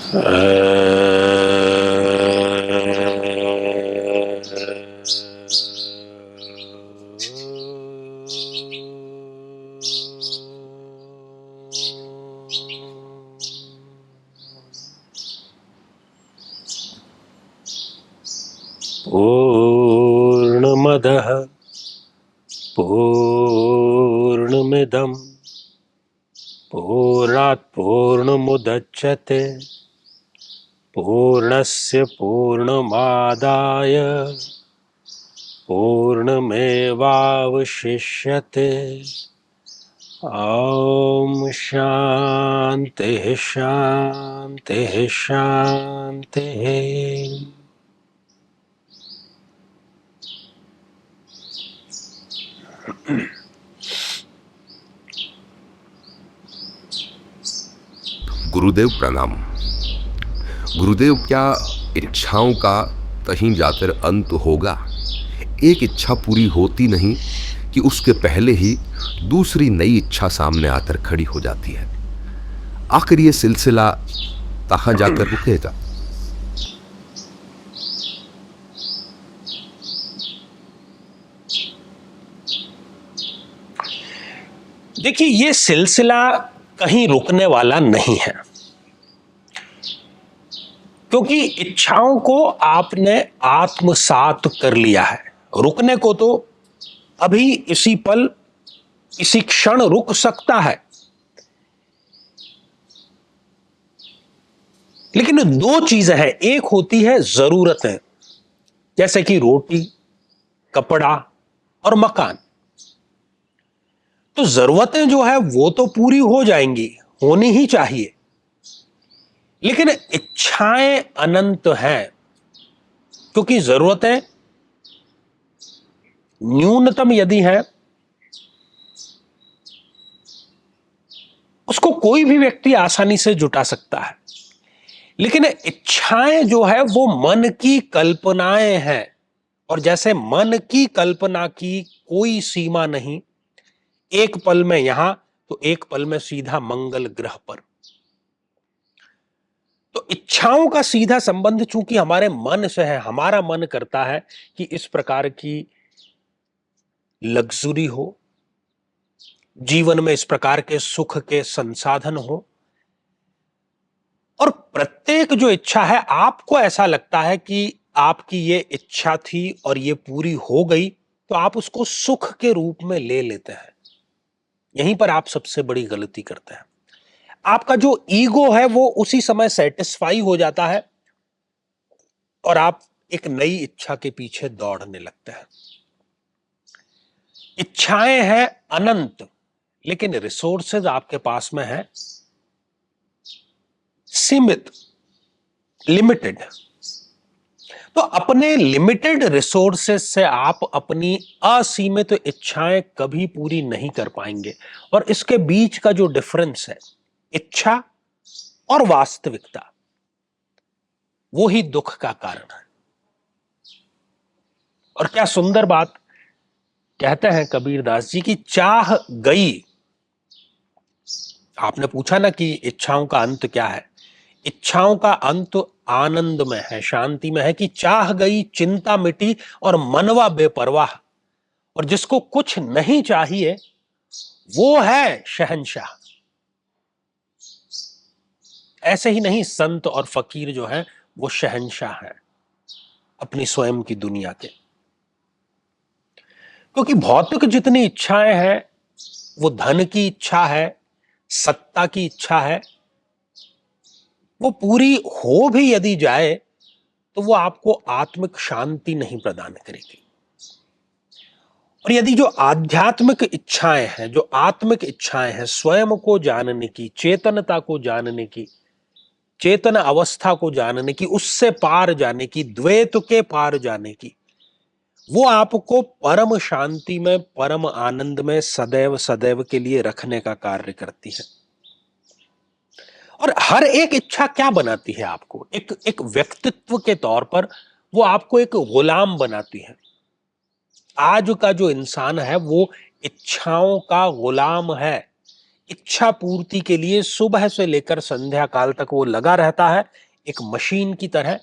पूर्णमदः पूर्णमिदं पूर्णात् पूर्णमुदच्यते पूर्णस्य पूर्णमादाय पूर्णमेवावशिष्यते। ओम शांति शांति शांति। गुरुदेव प्रणाम। गुरुदेव, क्या इच्छाओं का कहीं जाकर अंत होगा? एक इच्छा पूरी होती नहीं कि उसके पहले ही दूसरी नई इच्छा सामने आकर खड़ी हो जाती है। आखिर ये सिलसिला कहाँ जाकर रुकेगा? देखिए, ये सिलसिला कहीं रुकने वाला नहीं है, क्योंकि इच्छाओं को आपने आत्मसात कर लिया है। रुकने को तो अभी इसी पल इसी क्षण रुक सकता है, लेकिन दो चीजें हैं। एक होती है जरूरतें, जैसे कि रोटी, कपड़ा और मकान। तो जरूरतें जो है वो तो पूरी हो जाएंगी, होनी ही चाहिए, लेकिन इच्छाएं अनंत हैं, क्योंकि जरूरतें न्यूनतम यदि है उसको कोई भी व्यक्ति आसानी से जुटा सकता है, लेकिन इच्छाएं जो है वो मन की कल्पनाएं हैं। और जैसे मन की कल्पना की कोई सीमा नहीं, एक पल में यहां तो एक पल में सीधा मंगल ग्रह पर। तो इच्छाओं का सीधा संबंध चूंकि हमारे मन से है, हमारा मन करता है कि इस प्रकार की लग्जरी हो, जीवन में इस प्रकार के सुख के संसाधन हो, और प्रत्येक जो इच्छा है आपको ऐसा लगता है कि आपकी ये इच्छा थी और ये पूरी हो गई, तो आप उसको सुख के रूप में ले लेते हैं। यहीं पर आप सबसे बड़ी गलती करते हैं। आपका जो ईगो है वो उसी समय सेटिस्फाई हो जाता है और आप एक नई इच्छा के पीछे दौड़ने लगते हैं। इच्छाएं हैं अनंत, लेकिन रिसोर्सेज आपके पास में है सीमित, लिमिटेड। तो अपने लिमिटेड रिसोर्सेज से आप अपनी असीमित इच्छाएं कभी पूरी नहीं कर पाएंगे। और इसके बीच का जो डिफरेंस है, इच्छा और वास्तविकता, वो ही दुख का कारण है। और क्या सुंदर बात कहते हैं कबीरदास जी की, चाह गई। आपने पूछा ना कि इच्छाओं का अंत क्या है। इच्छाओं का अंत आनंद में है, शांति में है, कि चाह गई, चिंता मिटी और मनवा बेपरवाह। और जिसको कुछ नहीं चाहिए वो है शहंशाह। ऐसे ही नहीं, संत और फकीर जो है वो शहंशाह है अपनी स्वयं की दुनिया के। क्योंकि भौतिक जितनी इच्छाएं हैं, वो धन की इच्छा है, सत्ता की इच्छा है, वो पूरी हो भी यदि जाए तो वो आपको आत्मिक शांति नहीं प्रदान करेगी। और यदि जो आध्यात्मिक इच्छाएं हैं, जो आत्मिक इच्छाएं हैं, स्वयं को जानने की, चेतनता को जानने की, चेतन अवस्था को जानने की, उससे पार जाने की, द्वैत के पार जाने की, वो आपको परम शांति में, परम आनंद में सदैव सदैव के लिए रखने का कार्य करती है। और हर एक इच्छा क्या बनाती है आपको? एक व्यक्तित्व के तौर पर वो आपको एक गुलाम बनाती है। आज का जो इंसान है वो इच्छाओं का गुलाम है। इच्छा पूर्ति के लिए सुबह से लेकर संध्या काल तक वो लगा रहता है एक मशीन की तरह,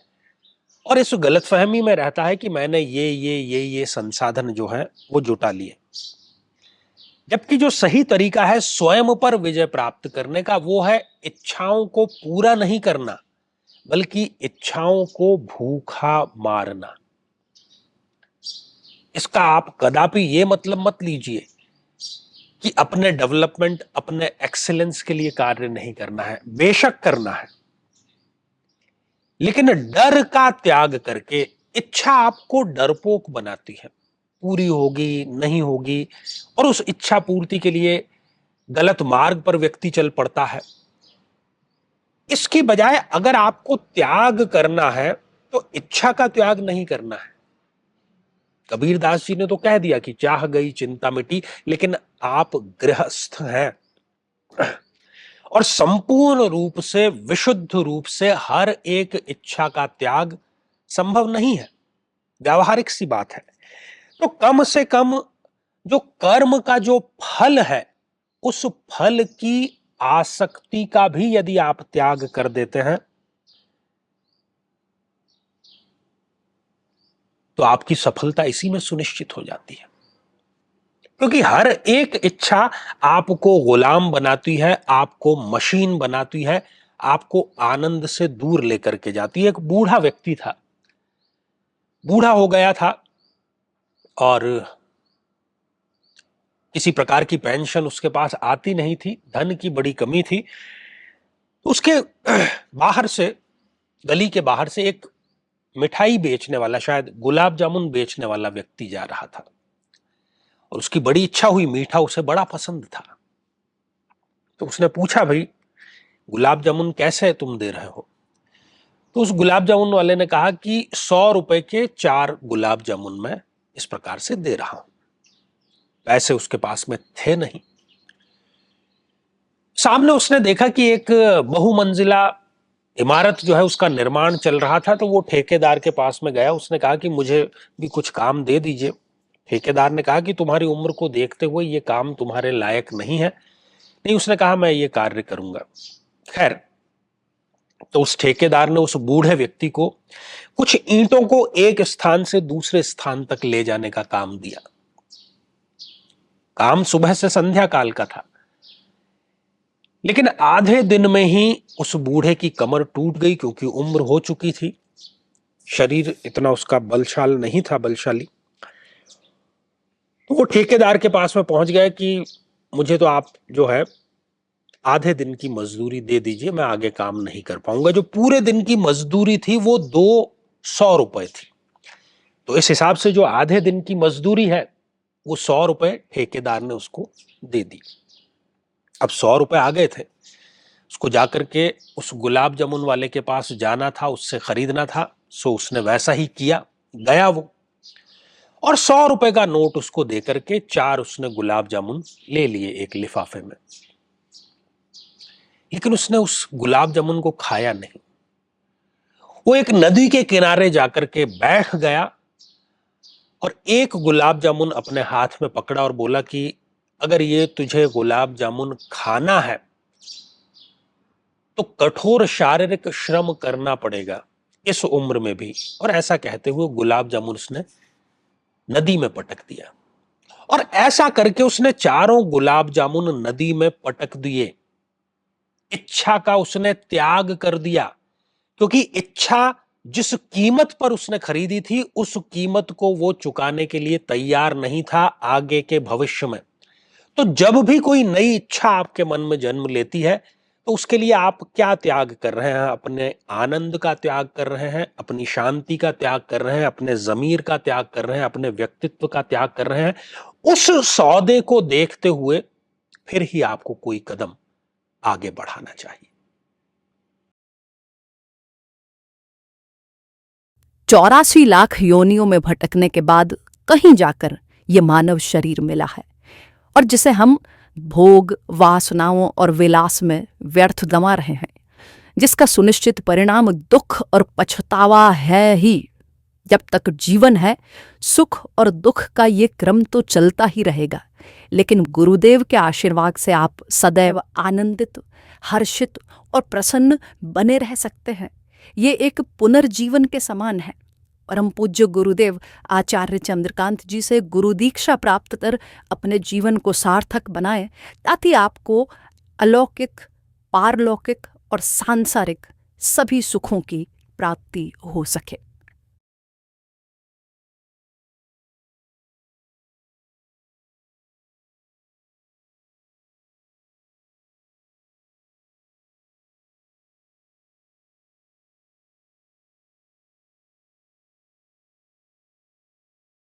और इस गलतफहमी में रहता है कि मैंने ये संसाधन जो है वो जुटा लिए। जबकि जो सही तरीका है स्वयं पर विजय प्राप्त करने का, वो है इच्छाओं को पूरा नहीं करना, बल्कि इच्छाओं को भूखा मारना। इसका आप कदापि ये मतलब मत लीजिए कि अपने डेवलपमेंट, अपने एक्सीलेंस के लिए कार्य नहीं करना है, बेशक करना है, लेकिन डर का त्याग करके। इच्छा आपको डरपोक बनाती है, पूरी होगी नहीं होगी, और उस इच्छा पूर्ति के लिए गलत मार्ग पर व्यक्ति चल पड़ता है। इसकी बजाय अगर आपको त्याग करना है तो इच्छा का त्याग नहीं करना है। कबीरदास जी ने तो कह दिया कि चाह गई चिंता मिटी, लेकिन आप गृहस्थ हैं और संपूर्ण रूप से, विशुद्ध रूप से हर एक इच्छा का त्याग संभव नहीं है, व्यावहारिक सी बात है। तो कम से कम जो कर्म का जो फल है, उस फल की आसक्ति का भी यदि आप त्याग कर देते हैं तो आपकी सफलता इसी में सुनिश्चित हो जाती है। क्योंकि हर एक इच्छा आपको गुलाम बनाती है, आपको मशीन बनाती है, आपको आनंद से दूर लेकर के जाती है। एक बूढ़ा व्यक्ति था, बूढ़ा हो गया था और किसी प्रकार की पेंशन उसके पास आती नहीं थी, धन की बड़ी कमी थी। उसके बाहर से, गली के बाहर से एक मिठाई बेचने वाला, शायद गुलाब जामुन बेचने वाला व्यक्ति जा रहा था और उसकी बड़ी इच्छा हुई, मीठा उसे बड़ा पसंद था। तो उसने पूछा, भाई गुलाब जामुन कैसे तुम दे रहे हो? तो उस गुलाब जामुन वाले ने कहा कि 100 रुपए के 4 गुलाब जामुन मैं इस प्रकार से दे रहा हूं। पैसे उसके पास में थे नहीं। सामने उसने देखा कि एक बहुमंजिला इमारत जो है उसका निर्माण चल रहा था, तो वो ठेकेदार के पास में गया। उसने कहा कि मुझे भी कुछ काम दे दीजिए। ठेकेदार ने कहा कि तुम्हारी उम्र को देखते हुए ये काम तुम्हारे लायक नहीं है। नहीं, उसने कहा मैं ये कार्य करूंगा। खैर, तो उस ठेकेदार ने उस बूढ़े व्यक्ति को कुछ ईंटों को एक स्थान से दूसरे स्थान तक ले जाने का काम दिया। काम सुबह से संध्या काल का था, लेकिन आधे दिन में ही उस बूढ़े की कमर टूट गई, क्योंकि उम्र हो चुकी थी, शरीर इतना उसका बलशाल नहीं था, बलशाली। तो वो ठेकेदार के पास में पहुंच गया कि मुझे तो आप जो है आधे दिन की मजदूरी दे दीजिए, मैं आगे काम नहीं कर पाऊंगा। जो पूरे दिन की मजदूरी थी वो 200 रुपए थी। तो इस हिसाब से जो आधे दिन की मजदूरी है वो 100 रुपए ठेकेदार ने उसको दे दी। अब 100 रुपए आ गए थे, उसको जाकर के उस गुलाब जामुन वाले के पास जाना था, उससे खरीदना था। सो उसने वैसा ही किया, गया वो और 100 रुपए का नोट उसको देकर के 4 उसने गुलाब जामुन ले लिए एक लिफाफे में। लेकिन उसने उस गुलाब जामुन को खाया नहीं। वो एक नदी के किनारे जाकर के बैठ गया और एक गुलाब जामुन अपने हाथ में पकड़ा और बोला कि अगर ये तुझे गुलाब जामुन खाना है तो कठोर शारीरिक श्रम करना पड़ेगा इस उम्र में भी। और ऐसा कहते हुए गुलाब जामुन उसने नदी में पटक दिया और ऐसा करके उसने 4 गुलाब जामुन नदी में पटक दिए। इच्छा का उसने त्याग कर दिया, क्योंकि इच्छा जिस कीमत पर उसने खरीदी थी उस कीमत को वो चुकाने के लिए तैयार नहीं था आगे के भविष्य में। तो जब भी कोई नई इच्छा आपके मन में जन्म लेती है तो उसके लिए आप क्या त्याग कर रहे हैं? अपने आनंद का त्याग कर रहे हैं, अपनी शांति का त्याग कर रहे हैं, अपने जमीर का त्याग कर रहे हैं, अपने व्यक्तित्व का त्याग कर रहे हैं। उस सौदे को देखते हुए फिर ही आपको कोई कदम आगे बढ़ाना चाहिए। 84 लाख योनियों में भटकने के बाद कहीं जाकर ये मानव शरीर मिला है, और जिसे हम भोग, वासनाओं और विलास में व्यर्थ दमा रहे हैं, जिसका सुनिश्चित परिणाम दुख और पछतावा है ही। जब तक जीवन है सुख और दुख का ये क्रम तो चलता ही रहेगा, लेकिन गुरुदेव के आशीर्वाद से आप सदैव आनंदित, हर्षित और प्रसन्न बने रह सकते हैं। ये एक पुनर्जीवन के समान है। परम पूज्य गुरुदेव आचार्य चंद्रकांत जी से गुरु दीक्षा प्राप्त कर अपने जीवन को सार्थक बनाएं, ताकि आपको अलौकिक, पारलौकिक और सांसारिक सभी सुखों की प्राप्ति हो सके।